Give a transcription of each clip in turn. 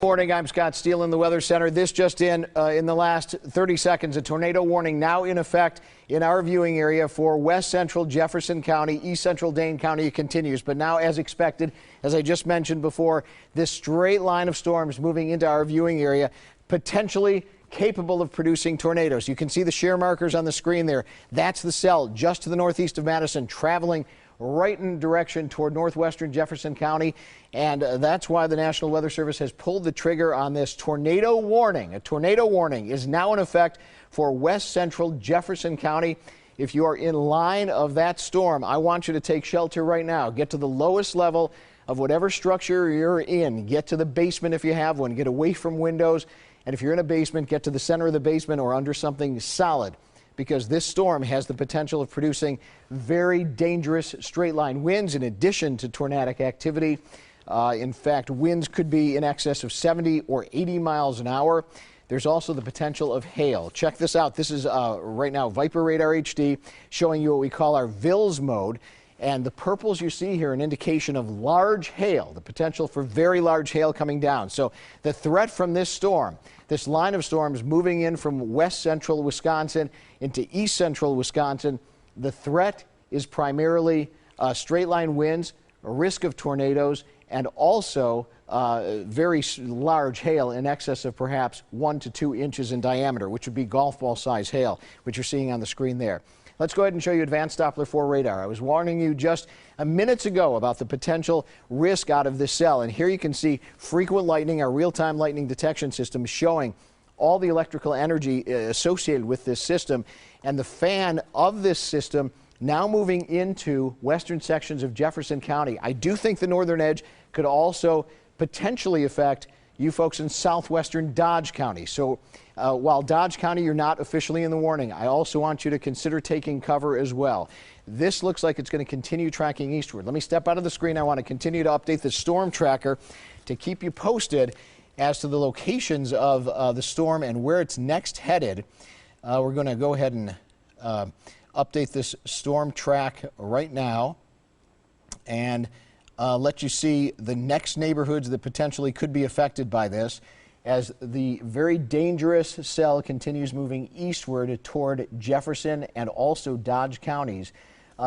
Morning, I'm Scott Steele in the Weather Center. This just in the last 30 seconds, a tornado warning now in effect in our viewing area for west central Jefferson County, east central Dane County. It continues, but now as expected, as I just mentioned before, this straight line of storms moving into our viewing area, potentially capable of producing tornadoes. You can see the shear markers on the screen there. That's the cell just to the northeast of Madison, traveling right in direction toward northwestern Jefferson County, and that's why the National Weather Service has pulled the trigger on this tornado warning. A tornado warning is now in effect for west central Jefferson County. If you are in line of that storm, I want you to take shelter right now. Get to the lowest level of whatever structure you're in. Get to the basement if you have one. Get away from windows, and if you're in a basement, get to the center of the basement or under something solid, because this storm has the potential of producing very dangerous straight line winds in addition to tornadic activity. In fact, winds could be in excess of 70 or 80 miles an hour. There's also the potential of hail. Check this out. This is right now Viper Radar HD showing you what we call our VILS mode. And the purples you see here, an indication of large hail, the potential for very large hail coming down. So the threat from this storm, this line of storms moving in from west central Wisconsin into east central Wisconsin, the threat is primarily straight line winds, a risk of tornadoes, and also very large hail in excess of perhaps 1 to 2 inches in diameter, which would be golf ball size hail, which you're seeing on the screen there. Let's go ahead and show you advanced Doppler 4 radar. I was warning you just minutes ago about the potential risk out of this cell, and here you can see frequent lightning, our real-time lightning detection system, showing all the electrical energy associated with this system, and the fan of this system now moving into western sections of Jefferson County. I do think the northern edge could also potentially affect you folks in southwestern Dodge County. So while Dodge County, you're not officially in the warning, I also want you to consider taking cover as well. This looks like it's going to continue tracking eastward. Let me step out of the screen. I want to continue to update the storm tracker to keep you posted as to the locations of the storm and where it's next headed. We're going to go ahead and update this storm track right now and let you see the next neighborhoods that potentially could be affected by this as the very dangerous cell continues moving eastward toward Jefferson and also Dodge counties.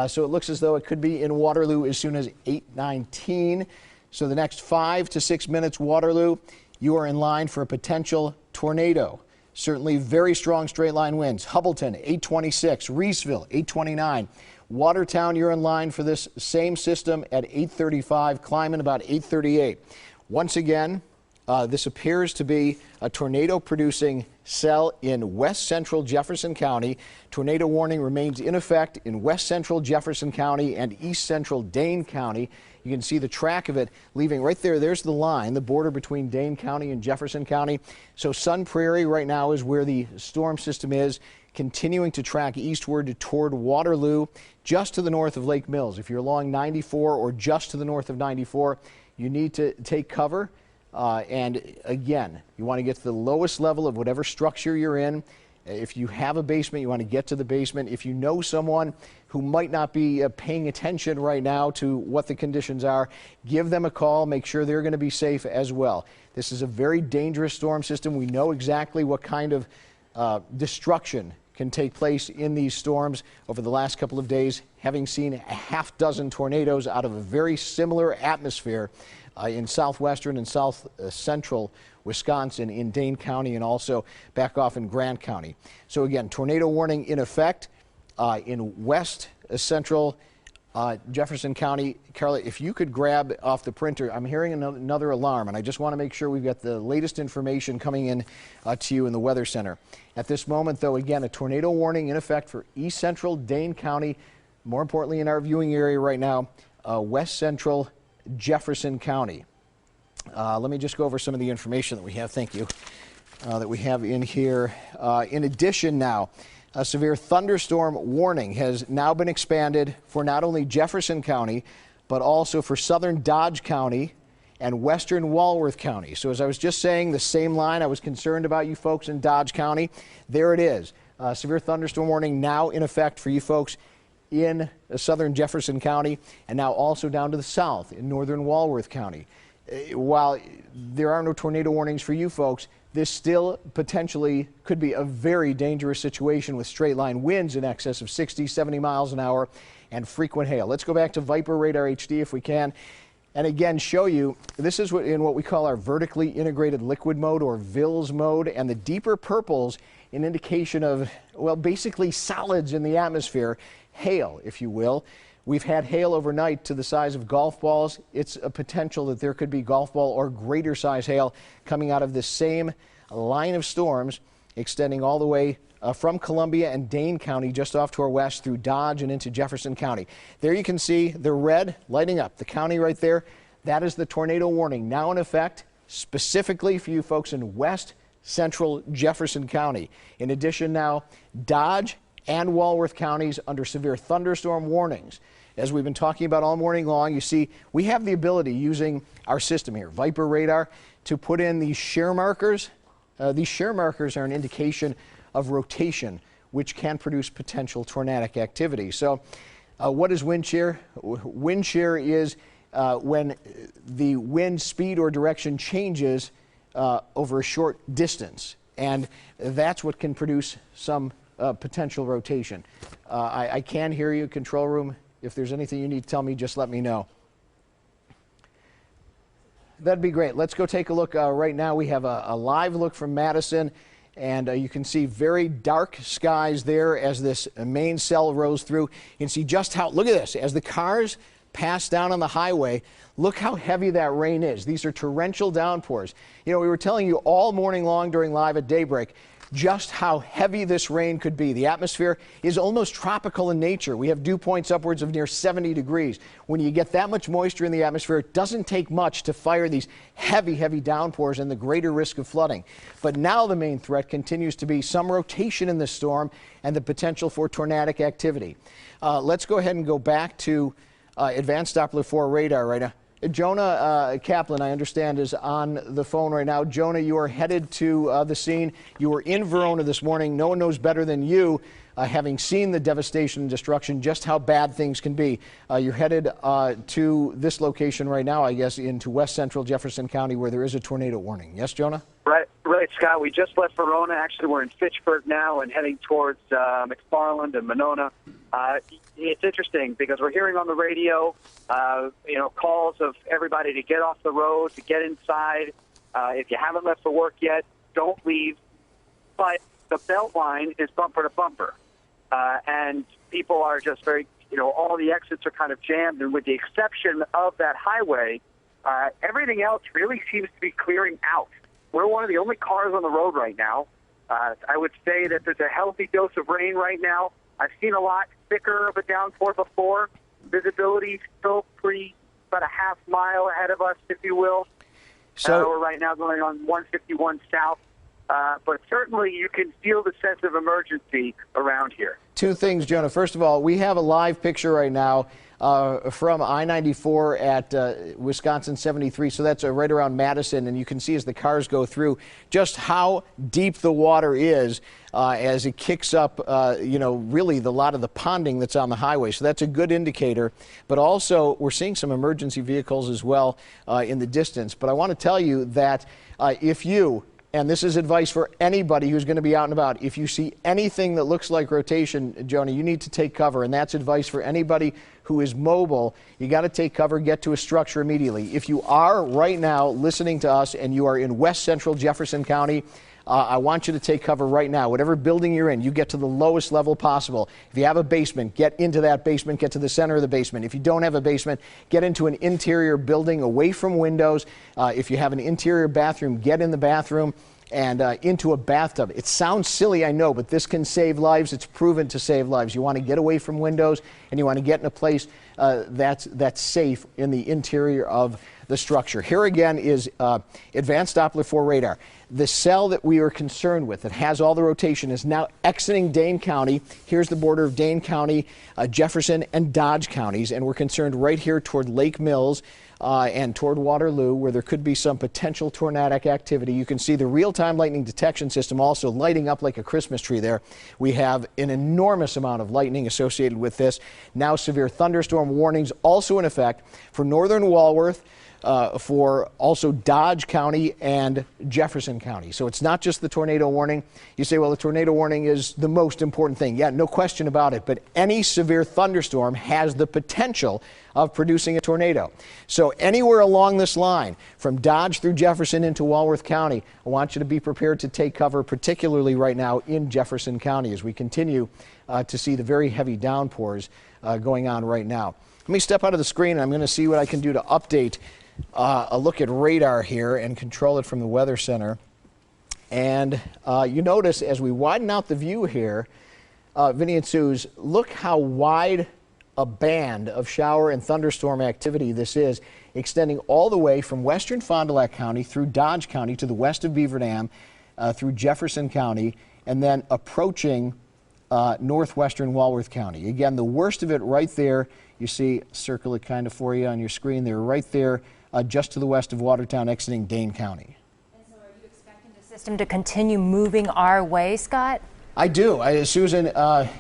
So it looks as though it could be in Waterloo as soon as 8:19. So the next 5 to 6 minutes, Waterloo, you are in line for a potential tornado. Certainly very strong straight line winds. Hubbleton, 8:26. Reesville, 8:29. Watertown, you're in line for this same system at 8:35. Climbing about 8:38. Once again, this appears to be a tornado-producing cell in west central Jefferson County. Tornado warning remains in effect in west central Jefferson County and east central Dane County. You can see the track of it leaving right there. There's the line, the border between Dane County and Jefferson County. So Sun Prairie right now is where the storm system is, continuing to track eastward toward Waterloo, just to the north of Lake Mills. If you're along 94 or just to the north of 94, you need to take cover. And again, you want to get to the lowest level of whatever structure you're in. If you have a basement, you want to get to the basement. If you know someone who might not be paying attention right now to what the conditions are, give them a call. Make sure they're going to be safe as well. This is a very dangerous storm system. We know exactly what kind of destruction can take place in these storms over the last couple of days, having seen a half dozen tornadoes out of a very similar atmosphere in southwestern and south central Wisconsin, in Dane County, and also back off in Grant County. So again, tornado warning in effect in west central Jefferson County. Carla, if you could grab off the printer, I'm hearing another alarm, and I just want to make sure we've got the latest information coming in to you in the Weather Center. At this moment, though, again, a tornado warning in effect for east central Dane County, more importantly in our viewing area right now, west central Jefferson County. Let me just go over some of the information that we have, thank you, that we have in here. In addition now, a severe thunderstorm warning has now been expanded for not only Jefferson County, but also for southern Dodge County and western Walworth County. So as I was just saying, the same line, I was concerned about you folks in Dodge County. There it is. Severe thunderstorm warning now in effect for you folks in southern Jefferson County, and now also down to the south in northern Walworth County. while there are no tornado warnings for you folks, this still potentially could be a very dangerous situation with straight line winds in excess of 60, 70 miles an hour and frequent hail. Let's go back to Viper Radar HD if we can. And again, show you, this is in what we call our vertically integrated liquid mode, or VILS mode, and the deeper purples an indication of, well, basically solids in the atmosphere, hail, if you will. We've had hail overnight to the size of golf balls. It's a potential that there could be golf ball or greater size hail coming out of this same line of storms, extending all the way from Columbia and Dane County just off to our west through Dodge and into Jefferson County. There you can see the red lighting up the county right there. That is the tornado warning now in effect specifically for you folks in west central Jefferson County. In addition, now Dodge and Walworth counties under severe thunderstorm warnings. As we've been talking about all morning long, you see we have the ability using our system here, Viper Radar, to put in these shear markers. These shear markers are an indication of rotation, which can produce potential tornadic activity. So what is wind shear? Wind shear is when the wind speed or direction changes over a short distance, and that's what can produce some potential rotation. I can hear you, control room. If there's anything you need to tell me, just let me know. That'd be great. Let's go take a look. Right now we have a live look from Madison, and you can see very dark skies there as this main cell rose through. You can see just how, look at this, as the cars pass down on the highway, look how heavy that rain is. These are torrential downpours. You know, we were telling you all morning long during Live at Daybreak just how heavy this rain could be. The atmosphere is almost tropical in nature. We have dew points upwards of near 70 degrees. When you get that much moisture in the atmosphere, it doesn't take much to fire these heavy, heavy downpours and the greater risk of flooding. But now the main threat continues to be some rotation in the storm and the potential for tornadic activity. Let's go ahead and go back to Advanced Doppler 4 radar right now. Jonah Kaplan, I understand, is on the phone right now. Jonah, you are headed to the scene. You were in Verona this morning. No one knows better than you, having seen the devastation and destruction, just how bad things can be. You're headed to this location right now, I guess, into west central Jefferson County, where there is a tornado warning. Yes, Jonah? Right, Scott. We just left Verona. Actually, we're in Fitchburg now and heading towards McFarland and Monona. It's interesting because we're hearing on the radio, calls of everybody to get off the road, to get inside. If you haven't left for work yet, don't leave. But the belt line is bumper to bumper, and people are just very, all the exits are kind of jammed. And with the exception of that highway, everything else really seems to be clearing out. We're one of the only cars on the road right now. I would say that there's a healthy dose of rain right now. I've seen a lot thicker of a downpour before. Visibility still about a half mile ahead of us, if you will. So we're right now going on 151 south. But certainly you can feel the sense of emergency around here. Two things, Jonah. First of all, we have a live picture right now from I-94 at Wisconsin 73. So that's right around Madison. And you can see as the cars go through just how deep the water is as it kicks up, really a lot of the ponding that's on the highway. So that's a good indicator. But also we're seeing some emergency vehicles as well in the distance. But I want to tell you that if you, and this is advice for anybody who's going to be out and about, if you see anything that looks like rotation, Jonah, you need to take cover. And that's advice for anybody who is mobile. You got to take cover, get to a structure immediately. If you are right now listening to us and you are in west central Jefferson County, I want you to take cover right now. Whatever building you're in, you get to the lowest level possible. If you have a basement, get into that basement, get to the center of the basement. If you don't have a basement, get into an interior building away from windows. If you have an interior bathroom, get in the bathroom and into a bathtub. It sounds silly, I know, but this can save lives. It's proven to save lives. You want to get away from windows, and you want to get in a place that's safe in the interior of the structure. Here again is Advanced Doppler 4 radar. The cell that we are concerned with that has all the rotation is now exiting Dane County. Here's the border of Dane County, Jefferson, and Dodge counties, and we're concerned right here toward Lake Mills and toward Waterloo, where there could be some potential tornadic activity. You can see the real-time lightning detection system also lighting up like a Christmas tree there. We have an enormous amount of lightning associated with this. Now severe thunderstorm warnings also in effect for northern Walworth, for also Dodge County and Jefferson County. So it's not just the tornado warning. You say, well, the tornado warning is the most important thing. Yeah, no question about it. But any severe thunderstorm has the potential of producing a tornado. So anywhere along this line, from Dodge through Jefferson into Walworth County, I want you to be prepared to take cover, particularly right now in Jefferson County, as we continue to see the very heavy downpours going on right now. Let me step out of the screen, and I'm going to see what I can do to update a look at radar here and control it from the Weather Center. And you notice as we widen out the view here, Vinny and Suze, look how wide a band of shower and thunderstorm activity this is, extending all the way from western Fond du Lac County through Dodge County to the west of Beaver Dam, through Jefferson County, and then approaching northwestern Walworth County. Again, the worst of it right there. You see, circle it kind of for you on your screen there, right there, just to the west of Watertown, exiting Dane County. And so are you expecting the system to continue moving our way, Scott? I do. Susan,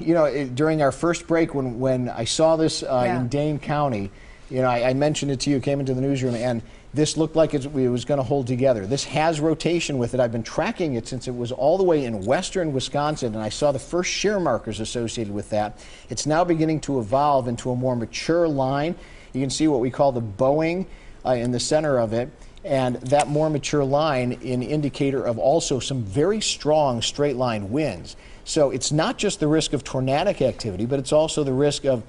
you know, during our first break when I saw this in Dane County, you know, I mentioned it to you, came into the newsroom, and this looked like it was going to hold together. This has rotation with it. I've been tracking it since it was all the way in western Wisconsin, and I saw the first shear markers associated with that. It's now beginning to evolve into a more mature line. You can see what we call the bowing in the center of it, and that more mature line an indicator of also some very strong straight line winds. So it's not just the risk of tornadic activity, but it's also the risk of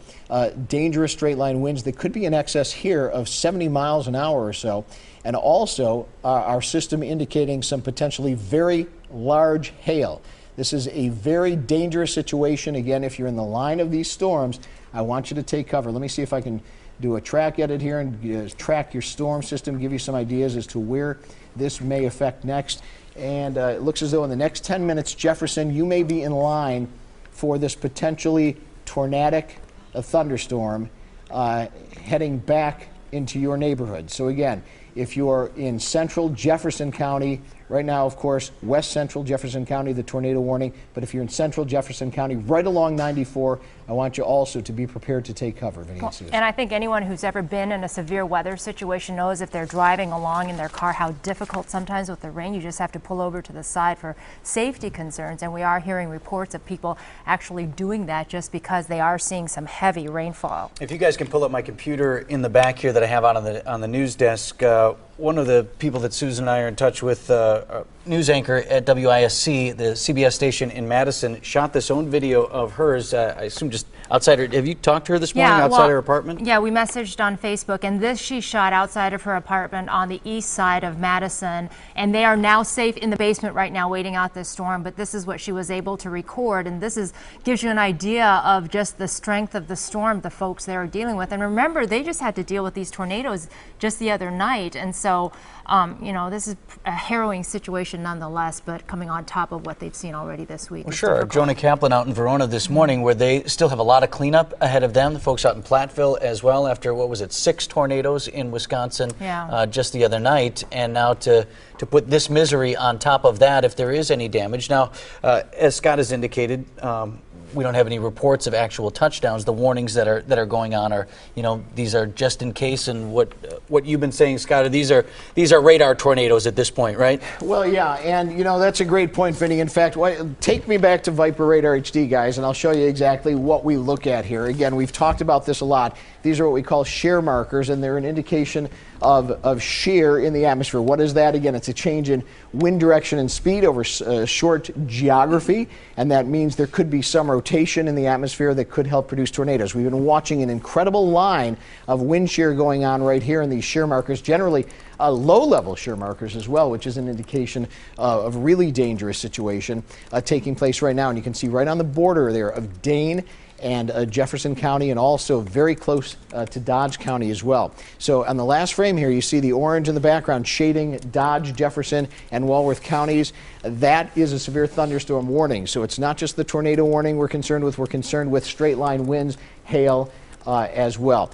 dangerous straight line winds that could be in excess here of 70 miles an hour or so, and also our system indicating some potentially very large hail. This is a very dangerous situation. Again, if you're in the line of these storms, I want you to take cover. Let me see if I can do a track edit here and track your storm system, give you some ideas as to where this may affect next. And it looks as though in the next 10 minutes, Jefferson, you may be in line for this potentially tornadic thunderstorm heading back into your neighborhood. So again, if you're in central Jefferson County, right now, of course, west central Jefferson County, the tornado warning. But if you're in central Jefferson County, right along 94, I want you also to be prepared to take cover, Vinny and Susan. And I think anyone who's ever been in a severe weather situation knows if they're driving along in their car how difficult sometimes with the rain. You just have to pull over to the side for safety concerns. And we are hearing reports of people actually doing that just because they are seeing some heavy rainfall. If you guys can pull up my computer in the back here that I have out on the news desk, one of the people that Susan and I are in touch with, news anchor at WISC, the CBS station in Madison, shot this own video of hers, I assume just outside her. Have you talked to her this morning outside her apartment? Yeah, we messaged on Facebook, and this she shot outside of her apartment on the east side of Madison, and they are now safe in the basement right now waiting out this storm, but this is what she was able to record, and this gives you an idea of just the strength of the storm the folks there are dealing with. And remember, they just had to deal with these tornadoes just the other night, and so you know, this is a harrowing situation nonetheless, but coming on top of what they've seen already this week. Well, sure. Jonah Kaplan out in Verona this morning, where they still have a lot of cleanup ahead of them. The folks out in Platteville as well, after, what was it, 6 tornadoes in Wisconsin just the other night, and now to put this misery on top of that if there is any damage. Now, as Scott has indicated, we don't have any reports of actual touchdowns. The warnings that are going on are, you know, these are just in case. And what you've been saying, Scott, are these are radar tornadoes at this point, right? Well, yeah, and you know that's a great point, Vinny. In fact, take me back to Viper Radar HD, guys, and I'll show you exactly what we look at here. Again, we've talked about this a lot. These are what we call shear markers, and they're an indication of shear in the atmosphere. What is that? Again, it's a change in wind direction and speed over short geography, and that means there could be some rotation in the atmosphere that could help produce tornadoes. We've been watching an incredible line of wind shear going on right here in these shear markers, generally low-level shear markers as well, which is an indication of really dangerous situation taking place right now. And you can see right on the border there of Dane and Jefferson County, and also very close to Dodge County as well. So on the last frame here, you see the orange in the background shading Dodge, Jefferson, and Walworth counties. That is a severe thunderstorm warning. So it's not just the tornado warning we're concerned with straight line winds, hail as well.